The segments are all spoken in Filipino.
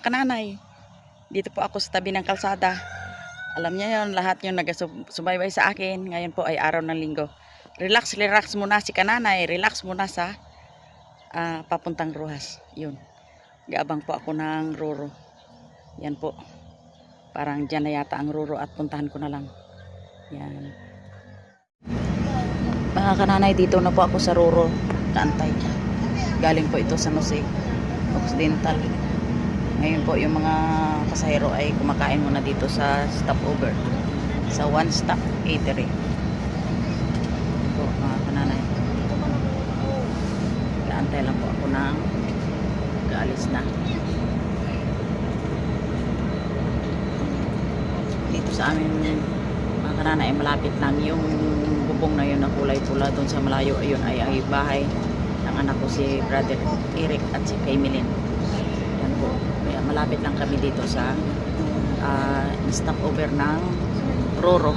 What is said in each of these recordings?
kananay. Dito po ako sa tabi ng kalsada. Alam niya yon, lahat yung nagsubaybay sa akin. Ngayon po ay araw ng linggo. Relax muna si kananay. Relax muna sa papuntang Roxas. Yun. Gaabang po ako ng Roro. Yan po. Parang dyan na yata ang Roro at puntahan ko na lang. Yan. Mga kananay, dito na po ako sa Roro. Kaantay. Galing po ito sa Jose Occidental. Ngayon po yung mga pasahero ay kumakain muna dito sa stopover. Sa One Stop Eatery. Po mga kananay. Kaantay lang po ako ng gaalis na. Dito sa amin mga kananay, malapit lang yung bubong na yun na kulay pula. Doon sa malayo ayun ay bahay ng anak ko, si Brother Eric at si Camilyn. Yan po. Kaya malapit lang kami dito sa stopover ng Roro.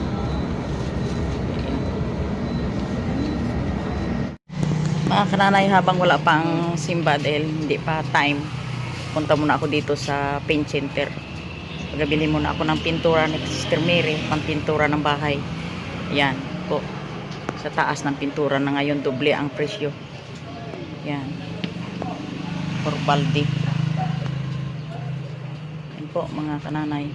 Mga kananay, habang wala pang simba dahil hindi pa time, punta muna ako dito sa paint center. Pagabili muna ako ng pintura ni Sister Mary, pang pintura ng bahay. Yan po. Sa taas ng pintura na ngayon doble ang presyo. Yan. For balde. Yan po mga kananay.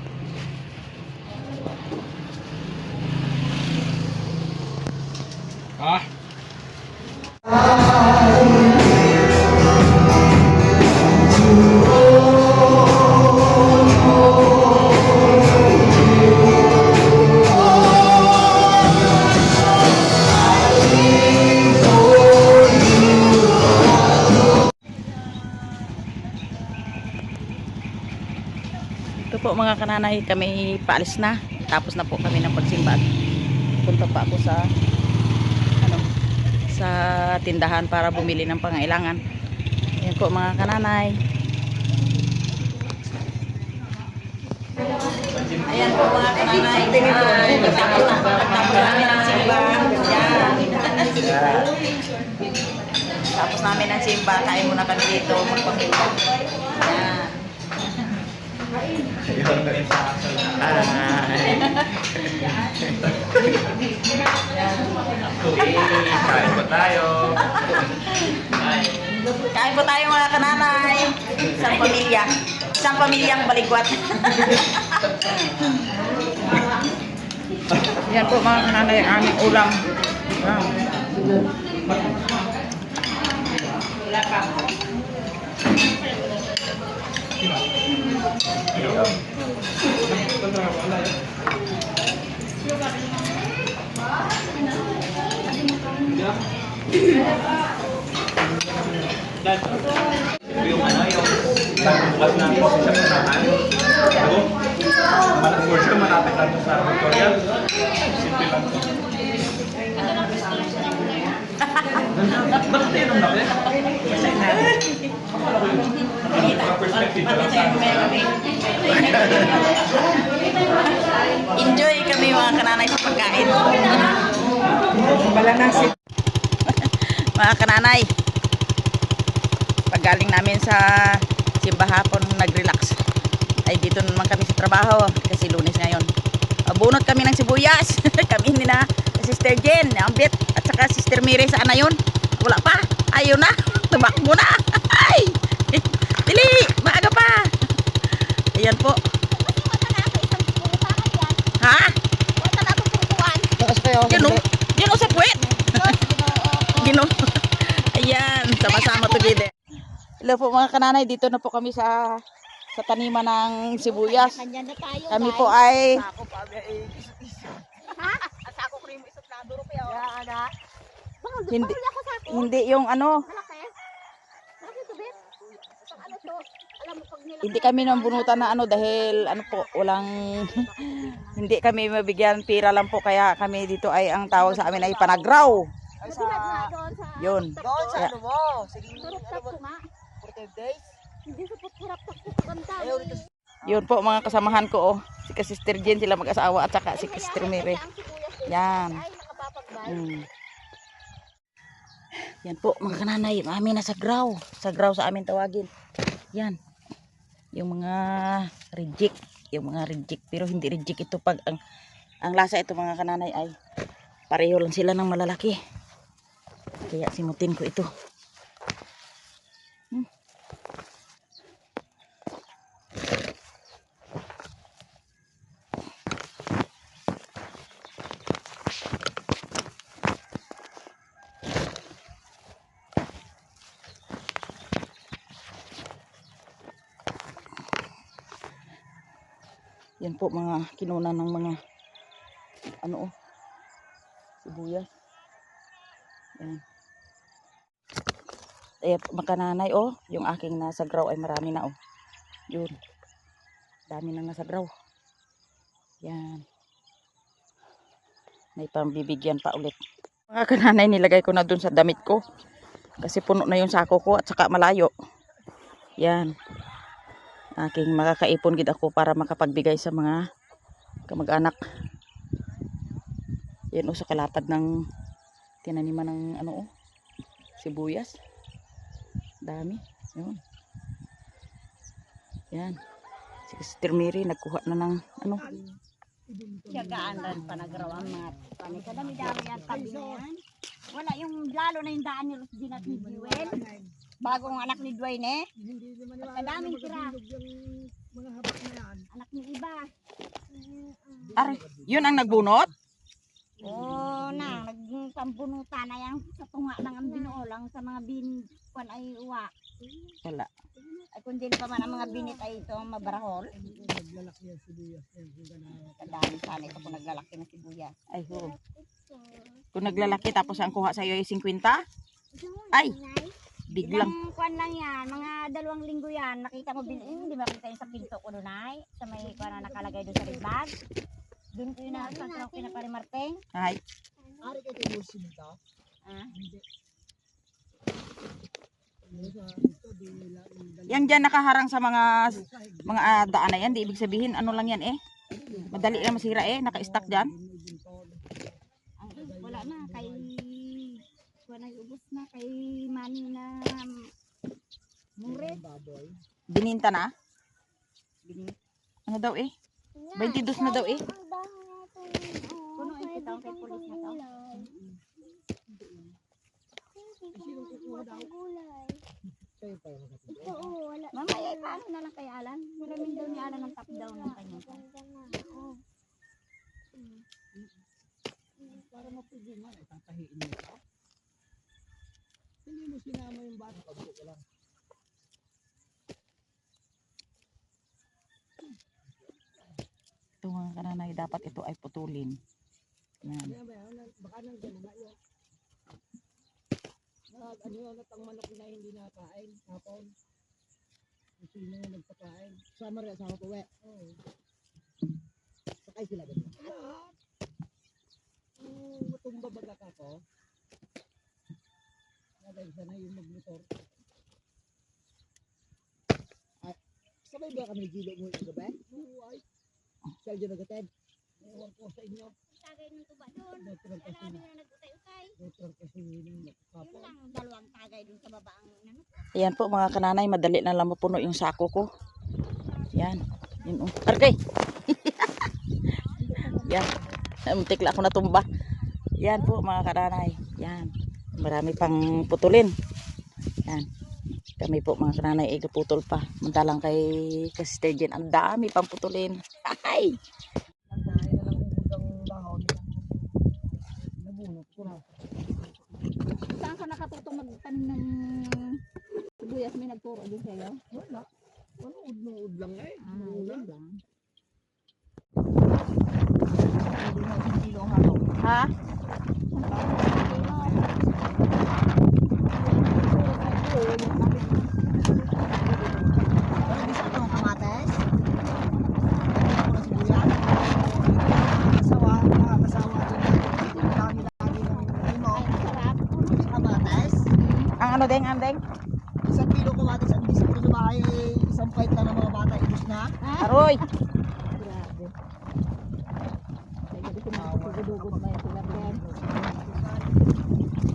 Ito po mga kananay, kami paalis na. Tapos na po kami ng pagsimba. Punta pa ako sa sa tindahan para bumili ng pangailangan. Yan po mga kananay. Ayan po mga kananay. Tapos namin ang simba. Yan. Tapos namin ang simba. Kain muna kami dito. Magpapinta. Yan. Kain po tayo. Kain po tayo mga kananay. Isang pamilya. Isang pamilyang baligwat. Yan po mga kananay ang aming ulam. Wala pa. Yung bukas na po sa sasamahan. For sure, malapit lang sa Victoria. Simple lang po. Bakit tayo nung laki? Kasi na. Perspective lang sa Enjoy kami mga kananay sa pagkain. Mga kananay, paggaling namin sa simba hapon, nag-relax. Ay dito naman kami sa trabaho kasi Lunes ngayon. Bunot kami ng sibuyas. Kami hindi na Sister Jen, Ambit at saka Sister Mary, saan na yun? Wala pa. Ayaw na. Tumakbo na. Ay! Dili! Maaga pa. Ayan po. Ha? Yun o sa puwet. Gino. Ayan. Sama-sama together. Hello po mga kananay. Dito na po kami sa taniman ng sibuyas. Kami po ay hindi yung ano. Hindi kami nang bunutan na ano dahil ano po, walang hindi kami mabigyan, pira lang po, kaya kami dito ay ang tawag sa amin ay panagraw. Yun. Doon sa ano mo? Sige, Turap-tap ko nga. 45 days. Hindi sa turap-tap ko kaganda. Ayaw dito. Yun po mga kasamahan ko, oh. Si Sister Jen, sila mag-asawa, at saka si Sister Mary. Yan. Yan po mga kananay, amin na sa graw. Sa graw sa amin tawagin. Yan. yung mga reject, pero hindi reject ito pag ang lasa ito mga kananay ay pareho lang sila ng malalaki. Kaya simutin ko ito. Yan po mga kinunan ng mga ano sibuyas. Yan. Makananay yung aking nasa graw ay marami na Yun. Dami nang nasa graw. Yan. May pambibigyan pa ulit. Mga kananay nilagay ko na dun sa damit ko. Kasi puno na yung sako ko at saka malayo. Yan. Aking makakaipon gid ako para makapagbigay sa mga kamag-anak. Yan sa kalapad ng tinaniman ng sibuyas. Dami. Yun. Yan. Si Sister Mary nagkuha na ng Siyagaan rin pa nagrawan mga pani. Kadami-dami yan tabi na yan. Wala yung lalo na yung daan ni Rosdin at ni Jewel. Bagong anak ni Dwayne. Kadaming tira. Anak ni iba. Ari, yun ang nagbunot? Nagpambunutan na yan sa tunga ng ang binuolang sa mga binkuan ay uwa. Wala. Ay kung din pa man ang mga binit ay ito ang mabarahol. Kadami sana ito kung naglalaki ng sibuyas. Ay ho. Kung naglalaki tapos ang kuha sa iyo ay 50? Ay, biglang. Ilang kuan lang yan, mga 2 linggo yan. Nakita mo, hindi makita yun sa pinto ko doon ay. Sa may kuan na nakalagay doon sa ribbag. Doon ko yun na sa pinaparimarteng. Ay, Ari ka ito yung sinita? Hindi. yan dyan nakaharang sa mga daan na yan. Di ibig sabihin, ano lang yan Madali lang masira naka-stack dyan. Wala na, kay kuan ay ubos na, kay Manny na muret. Bininta na. Ano daw 22 na daw Puno yung pitong kay pulis na to. Mamaya, paano na lang kay Alan? Maraming daw ni Alan ang top down ng kanya. Para mapigil man, tatahiin mo ito. Hindi mo sinama yung bata, pagbuo ko lang. Ito mga kananay, dapat ito ay putulin. Yan. Baka nang gano'n na yun. Ano yun, at ang manok na hindi nakain, hapon. Kasi sino yung nagpakain. Sama rin, sama ko, Oo. Sakay sila ganun. Lahat. Matumba baga ka ko. Nagay sana yung magmotor. At sabay ba kami gilo mo yung gabi? Oo, ay. Saan dyan nagatid? Ewan ko sa inyo. Tagay ng tuba doon. Netral kasi Marami na nagutay-utay. netral kasi yung Yun kapon. lang, 2 tagay doon sa baba ang Ayan po mga kananay, madali na lang mapuno yung sako ko. Yan. Yun Argay! Yan. Muntik lang ako natumba. Yan po mga kananay. Yan. Marami pang putulin. Yan. Kami po mga kananay ay putol pa. Mantalang kay Sister Jen. Ang dami pang putulin. Ay! Nagkain na lang ang dahon. Nabunot ko na. Saan ka nakatutong magtanim ng sibuyas? May nagturo din sa'yo? Wala. Uod lang Ulan lang. Hindi na isang kilo ang halo. Ha? Ano bisa itong kamates? Ano sibuyas? Kasawa din. Dami-dami ng limo. Sarap. Kamates. Ang ano deng, andeng? 1 kilo kamates ang bisa ko sa bahay. Isang fight na ng mga bata. Ibus na. Aroy! Grabe. Kaya gabi sinagugod ba yung sinagyan?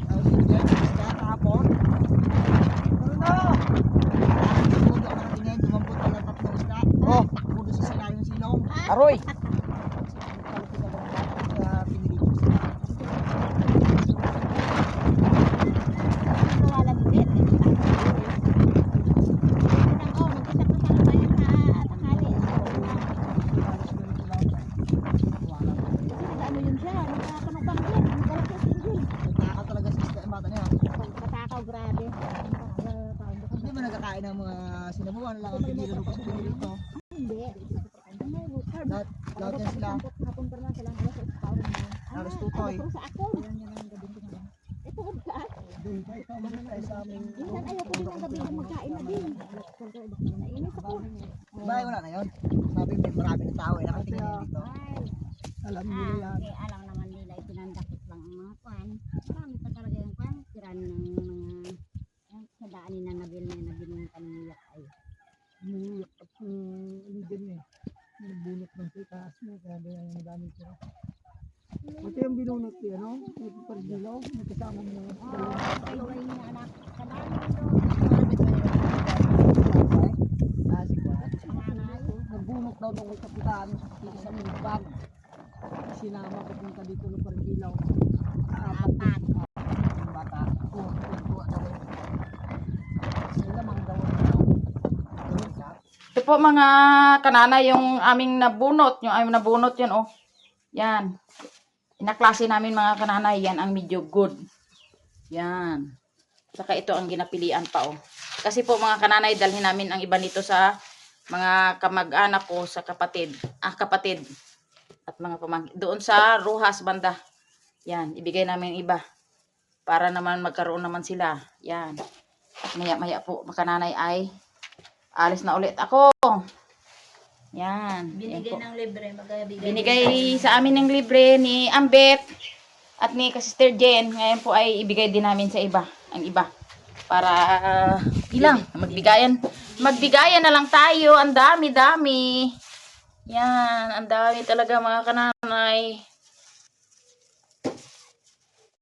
Tapos yun yan. Isda kahapon. Ano? Ako nakatingin. Dumampot pala 3 Aroy! Sa pinili. Kawalan din. Oh, mag-isa pa tayo sa tanghali. Ano yun siya? Nagkakanupang din. Nagkalakos din din. Nagkakal talaga sa isda yung bata niya. Pagkatakaw, grabe. Hindi mo nagkakain ng mga sinabuan lang ang pinili ko. Hindi. Lahat yan sila. Hapon pa naman sila. Alas 8 pa rin na. Alas tutoy. Pero sa ako. Ito ang saan? Doon tayo tayo sa aming... Minsan ayoko din ang gabi na magkain na din. Nainis ako. Bahay wala na yun. Sabi may marami na tao eh. Nakatingin yan dito. Ay. Alam nila yan. Eh, alam naman nila, itinandakit lang ang mga kwan. Marami pa talaga yung kwan. Tiran ng mga sa daanin na nabil na binunutan ng iyak ay. Nuyok at ligan eh. Nabunot ng sitas mo. Kaya ba yung madami ko. Ito yung binunot ko ano? Ito pa rin dilaw. Magkasama mo. Oo, kayo ay niya anak. Kadami Ah, si Kwat. doon. Nanay. Nagbunot daw ng kapitan dito sa Milbag. Sinama ko punta dito ng Pargilaw. Apat. Yung bata. Oo, tuwa daw. Sila mang daw. Ito po mga kanana yung aming nabunot. Yung aming nabunot yun, oh. Yan. Inaklase namin mga kananay. Yan ang medyo good. Yan. Saka ito ang ginapilian pa, oh. Kasi po mga kananay, dalhin namin ang iba nito sa mga kamag-anak ko, sa kapatid. Kapatid. At mga pamangkin. Doon sa Rojas banda. Yan. Ibigay namin iba. Para naman magkaroon naman sila. Yan. Maya-maya po mga kananay ay alis na ulit ako. Yan. Binigay Yan po. ng libre. Binigay sa amin ng libre ni Ambet at ni Sister Jen. Ngayon po ay ibigay din namin sa iba. Ang iba. Para ilang. Magbigayan. Magbigayan na lang tayo. Ang dami-dami. Yan. Ang dami talaga mga kananay.